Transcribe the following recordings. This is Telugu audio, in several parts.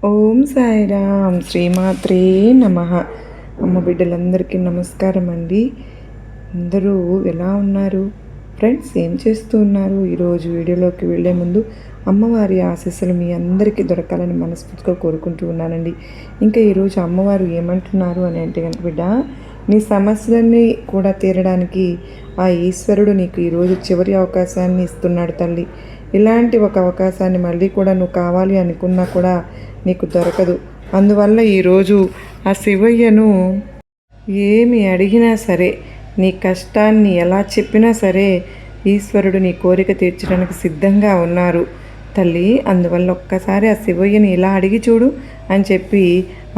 ఓం సాయిరామ్ శ్రీమాత్రే నమ. అమ్మ బిడ్డలందరికీ నమస్కారం అండి. అందరూ ఎలా ఉన్నారు ఫ్రెండ్స్? ఏం చేస్తూ ఉన్నారు? ఈరోజు వీడియోలోకి వెళ్ళే ముందు అమ్మవారి ఆశీస్సులు మీ అందరికీ దొరకాలని మనస్ఫూర్తిగా కోరుకుంటూ ఉన్నానండి. ఇంకా ఈరోజు అమ్మవారు ఏమంటున్నారు అని అంటే కనుక, బిడ్డ నీ సమస్యలన్నీ కూడా తీరడానికి ఆ ఈశ్వరుడు నీకు ఈరోజు చివరి అవకాశాన్ని ఇస్తున్నాడు తల్లి. ఇలాంటి ఒక అవకాశాన్ని మళ్ళీ కూడా నువ్వు కావాలి అనుకున్నా కూడా నీకు దొరకదు. అందువల్ల ఈరోజు ఆ శివయ్యను ఏమి అడిగినా సరే, నీ కష్టాన్ని ఎలా చెప్పినా సరే ఈశ్వరుడు నీ కోరిక తీర్చడానికి సిద్ధంగా ఉన్నారు తల్లి. అందువల్ల ఒక్కసారి ఆ శివయ్యని ఇలా అడిగి చూడు అని చెప్పి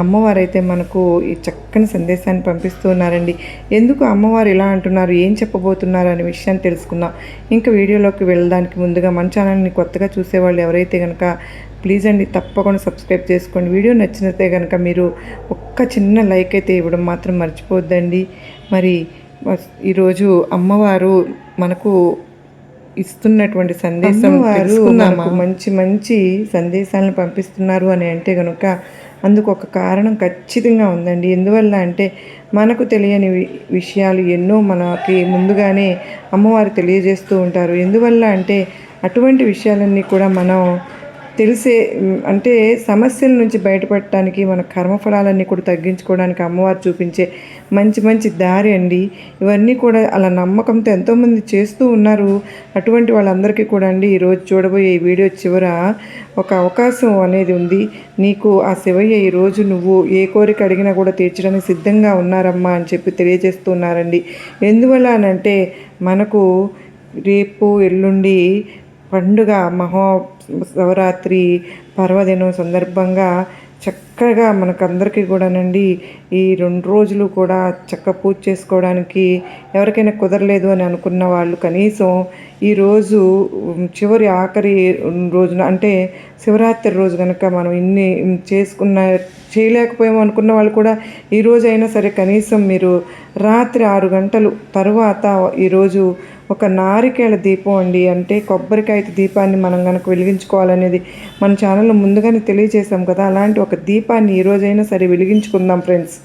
అమ్మవారైతే మనకు ఈ చక్కని సందేశాన్ని పంపిస్తూ ఉన్నారండి. ఎందుకు అమ్మవారు ఇలా అంటున్నారు, ఏం చెప్పబోతున్నారు అనే విషయాన్ని తెలుసుకుందాం. ఇంకా వీడియోలోకి వెళ్ళడానికి ముందుగా మన ఛానల్ని కొత్తగా చూసేవాళ్ళు ఎవరైతే కనుక ప్లీజ్ అండి తప్పకుండా సబ్స్క్రైబ్ చేసుకోండి. వీడియో నచ్చినట్టే కనుక మీరు ఒక్క చిన్న లైక్ అయితే ఇవ్వడం మాత్రం మర్చిపోద్దండి. మరి ఈరోజు అమ్మవారు మనకు ఇస్తున్నటువంటి సందేశం తెలుసుకుందామా? మంచి మంచి సందేశాలను పంపిస్తున్నారు అని అంటే కనుక అందుకు ఒక కారణం ఖచ్చితంగా ఉందండి. ఎందువల్ల అంటే మనకు తెలియని విషయాలు ఎన్నో మనకి ముందుగానే అమ్మవారు తెలియజేస్తూ ఉంటారు. ఎందువల్ల అంటే అటువంటి విషయాలన్నీ కూడా మనం తెలిసే అంటే సమస్యల నుంచి బయటపడటానికి, మన కర్మఫలాలన్నీ కూడా తగ్గించుకోవడానికి అమ్మవారు చూపించే మంచి మంచి దారి అండి. ఇవన్నీ కూడా అలా నమ్మకంతో ఎంతోమంది చేస్తూ ఉన్నారు. అటువంటి వాళ్ళందరికీ కూడా అండి ఈరోజు చూడబోయే ఈ వీడియో చివర ఒక అవకాశం అనేది ఉంది. నీకు ఆ శివయ్య ఈరోజు నువ్వు ఏ కోరిక అడిగినా కూడా తీర్చడానికి సిద్ధంగా ఉన్నారమ్మా అని చెప్పి తెలియజేస్తున్నారండి. ఎందువల్ల అనంటే మనకు రేపు ఎల్లుండి పండుగ శివరాత్రి పర్వదినం సందర్భంగా చక్కగా మనకందరికీ కూడానండి ఈ 2 రోజులు కూడా పూజ చేసుకోవడానికి ఎవరికైనా కుదరలేదు అని అనుకున్న వాళ్ళు కనీసం ఈరోజు చివరి ఆఖరి రోజున అంటే శివరాత్రి రోజు కనుక మనం ఇన్ని చేయలేకపోయాము అనుకున్న వాళ్ళు కూడా ఈరోజు అయినా సరే కనీసం మీరు రాత్రి 6 గంటలు తర్వాత ఈరోజు ఒక నారికేళ దీపం అండి, అంటే కొబ్బరికాయ దీపాన్ని మనం కనుక వెలిగించుకోవాలనేది మన ఛానల్లో ముందుగానే తెలియజేసాం కదా. అలాంటి ఒక దీపాన్ని ఈరోజైనా సరే వెలిగించుకుందాం ఫ్రెండ్స్.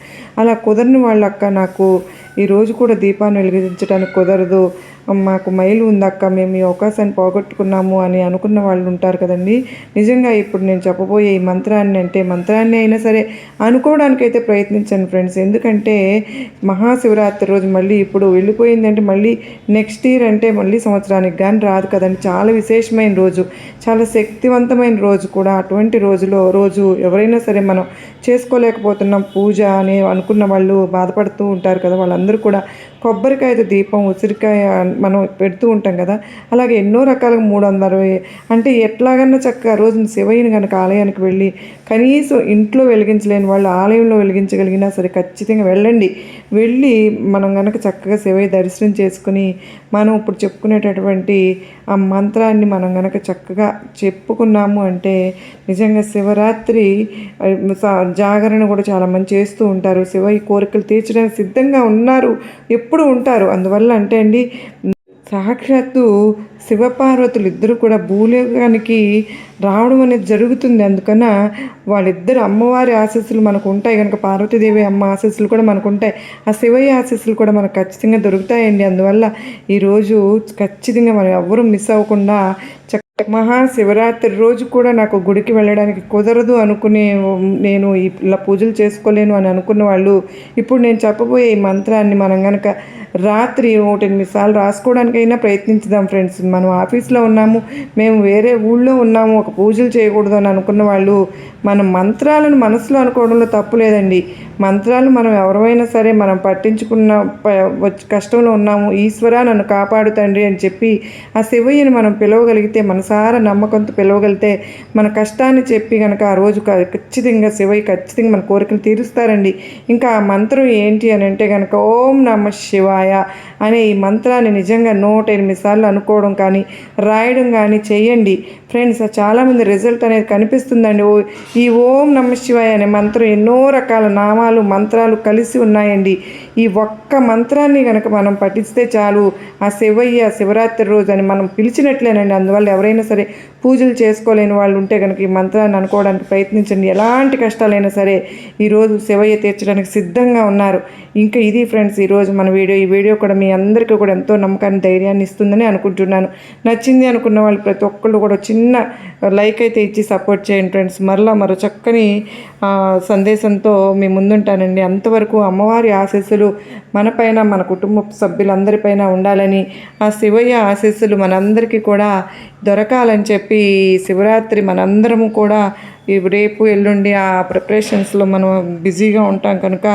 అలా కుదరని వాళ్ళు, అక్క నాకు ఈరోజు కూడా దీపాన్ని వెలిగించడానికి కుదరదు, మాకు మైలు ఉందక్క, మేము ఈ అవకాశాన్ని పోగొట్టుకున్నాము అని అనుకున్న వాళ్ళు ఉంటారు కదండి. నిజంగా ఇప్పుడు నేను చెప్పబోయే ఈ మంత్రాన్ని అయినా సరే అనుకోవడానికైతే ప్రయత్నించండి ఫ్రెండ్స్. ఎందుకంటే మహాశివరాత్రి రోజు మళ్ళీ ఇప్పుడు వెళ్ళిపోయిందంటే మళ్ళీ నెక్స్ట్ ఇయర్ అంటే మళ్ళీ సంవత్సరానికి కానీ రాదు కదండి. చాలా విశేషమైన రోజు, చాలా శక్తివంతమైన రోజు కూడా. అటువంటి రోజు ఎవరైనా సరే మనం చేసుకోలేకపోతున్నాం పూజ అని అనుకున్న వాళ్ళు బాధపడుతూ ఉంటారు కదా. వాళ్ళందరూ కూడా కొబ్బరికాయతో దీపం, ఉసిరికాయ మనం పెడుతూ ఉంటాం కదా. అలాగే ఎన్నో రకాలుగా 360 అంటే ఎట్లాగన్నా చక్కగా రోజున శివయ్యని కనుక ఆలయానికి వెళ్ళి కనీసం ఇంట్లో వెలిగించలేని వాళ్ళు ఆలయంలో వెలిగించగలిగినా సరే ఖచ్చితంగా వెళ్ళి మనం కనుక చక్కగా శివయ్య దర్శనం చేసుకుని మనం ఇప్పుడు చెప్పుకునేటటువంటి ఆ మంత్రాన్ని మనం కనుక చక్కగా చెప్పుకున్నాము అంటే నిజంగా శివరాత్రి జాగరణ కూడా చాలామంది చేస్తూ ఉంటారు. శివయ్య కోరికలు తీర్చడానికి సిద్ధంగా ఉన్నారు, ఎప్పుడు ఉంటారు. అందువల్ల అంటే అండి సాక్షాత్తు శివపార్వతులు ఇద్దరు కూడా భూలోకానికి రావడం అనేది జరుగుతుంది. అందుకన వాళ్ళిద్దరు అమ్మవారి ఆశీస్సులు మనకు ఉంటాయి కనుక, పార్వతీదేవి అమ్మ ఆశీస్సులు కూడా మనకు ఉంటాయి, ఆ శివయ్య ఆశీస్సులు కూడా మనకు ఖచ్చితంగా దొరుకుతాయండి. అందువల్ల ఈరోజు ఖచ్చితంగా మనం ఎవ్వరూ మిస్ అవ్వకుండా మహాశివరాత్రి రోజు కూడా నాకు గుడికి వెళ్ళడానికి కుదరదు అనుకునే, నేను ఇలా పూజలు చేసుకోలేను అని అనుకున్న వాళ్ళు ఇప్పుడు నేను చెప్పబోయే ఈ మంత్రాన్ని మనం కనుక రాత్రి 108 సార్లు రాసుకోవడానికైనా ప్రయత్నించుదాం ఫ్రెండ్స్. మనం ఆఫీస్లో ఉన్నాము, మేము వేరే ఊళ్ళో ఉన్నాము, ఒక పూజలు చేయకూడదు అని అనుకున్న వాళ్ళు మనం మంత్రాలను మనసులో అనుకోవడంలో తప్పు లేదండి. మంత్రాలు మనం ఎవరైనా సరే మనం పట్టించుకున్న కష్టంలో ఉన్నాము, ఈశ్వరా నన్ను కాపాడు తండ్రి అని చెప్పి ఆ శివయ్యని మనం పిలవగలిగితే, మనసారా నమ్మకంతో పిలవగలిగితే, మన కష్టాన్ని చెప్పి కనుక ఆ రోజు ఖచ్చితంగా శివయ్య ఖచ్చితంగా మన కోరికలు తీరుస్తారండి. ఇంకా ఆ మంత్రం ఏంటి అని అంటే కనుక ఓం నమ శివాయ అనే ఈ మంత్రాన్ని నిజంగా 108 సార్లు అనుకోవడం కానీ రాయడం కానీ చేయండి ఫ్రెండ్స్. చాలామంది రిజల్ట్ అనేది కనిపిస్తుందండి. ఈ ఓం నమ శివాయ అనే మంత్రం ఎన్నో రకాల నామాలు మంత్రాలు కలిసి ఉన్నాయండి. ఈ ఒక్క మంత్రాన్ని కనుక మనం పఠిస్తే చాలు, ఆ శివయ్య శివరాత్రి రోజు అని మనం పిలిచినట్లేనండి. అందువల్ల ఎవరైనా సరే పూజలు చేసుకోలేని వాళ్ళు ఉంటే కనుక ఈ మంత్రాన్ని అనుకోవడానికి ప్రయత్నించండి. ఎలాంటి కష్టాలైనా సరే ఈరోజు శివయ్య తీర్చడానికి సిద్ధంగా ఉన్నారు. ఇంకా ఇది ఫ్రెండ్స్ ఈరోజు మన వీడియో. ఈ వీడియో కూడా మీ అందరికీ కూడా ఎంతో నమ్మకాన్ని, ధైర్యాన్ని ఇస్తుందని అనుకుంటున్నాను. నచ్చింది అనుకున్న వాళ్ళు ప్రతి ఒక్కళ్ళు కూడా చిన్న లైక్ అయితే ఇచ్చి సపోర్ట్ చేయండి ఫ్రెండ్స్. మరో చక్కని సందేశంతో మీ ముందుంటానండి. అంతవరకు అమ్మవారి ఆశీస్సులు మనపైన, మన కుటుంబ సభ్యులందరిపైన ఉండాలని, ఆ శివయ్య ఆశీస్సులు మనందరికీ కూడా దొరకాలని చెప్పి శివరాత్రి మనందరము కూడా రేపు ఎల్లుండి ఆ ప్రిపరేషన్స్లో మనం బిజీగా ఉంటాం కనుక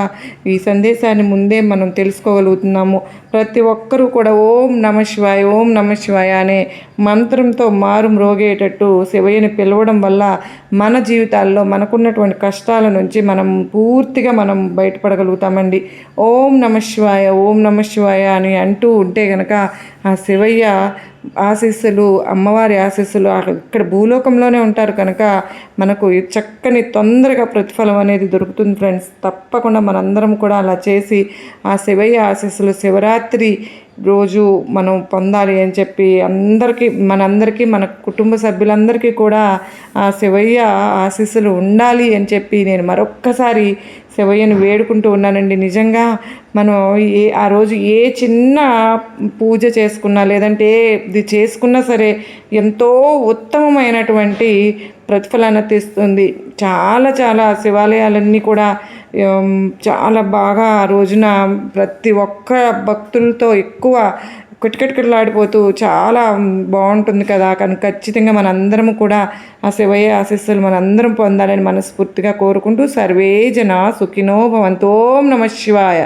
ఈ సందేశాన్ని ముందే మనం తెలుసుకోగలుగుతున్నాము. ప్రతి ఒక్కరూ కూడా ఓం నమ శివాయ, ఓం నమ శివాయ అనే మంత్రంతో మారు మ్రోగేటట్టు శివయ్యని పిలవడం వల్ల మన జీవితాల్లో మనకున్నటువంటి కష్టాల నుంచి పూర్తిగా బయటపడగలుగుతామండి. ఓం నమ శివాయ, ఓం నమ శివాయ అని అంటూ ఉంటే కనుక ఆ శివయ్య ఆశీస్సులు, అమ్మవారి ఆశీస్సులు ఇక్కడ భూలోకంలోనే ఉంటారు కనుక మనకు చక్కని తొందరగా ప్రతిఫలం అనేది దొరుకుతుంది ఫ్రెండ్స్. తప్పకుండా మనందరం కూడా అలా చేసి ఆ శివయ్య ఆశీస్సులు శివరాత్రి రోజు మనం పొందాలి అని చెప్పి మనందరికీ మన కుటుంబ సభ్యులందరికీ కూడా ఆ శివయ్య ఆశీస్సులు ఉండాలి అని చెప్పి నేను మరొక్కసారి శివయ్యను వేడుకుంటూ ఉన్నానండి. నిజంగా మనం ఆ రోజు ఏ చిన్న పూజ చేసుకున్నా, లేదంటే ఇది చేసుకున్నా సరే ఎంతో ఉత్తమమైనటువంటి ప్రతిఫలాన్ని తెస్తుంది. చాలా శివాలయాలన్నీ కూడా చాలా బాగా ఆ రోజున ప్రతి ఒక్క భక్తులతో ఎక్కువ కిటకిటలాడిపోతూ చాలా బాగుంటుంది కదా. కానీ ఖచ్చితంగా మనందరం కూడా ఆ శివయ్య ఆశీస్సులు మనందరం పొందాలని మనస్ఫూర్తిగా కోరుకుంటూ సర్వే జన సుఖినో భవంతు. ఓం నమ శివాయ.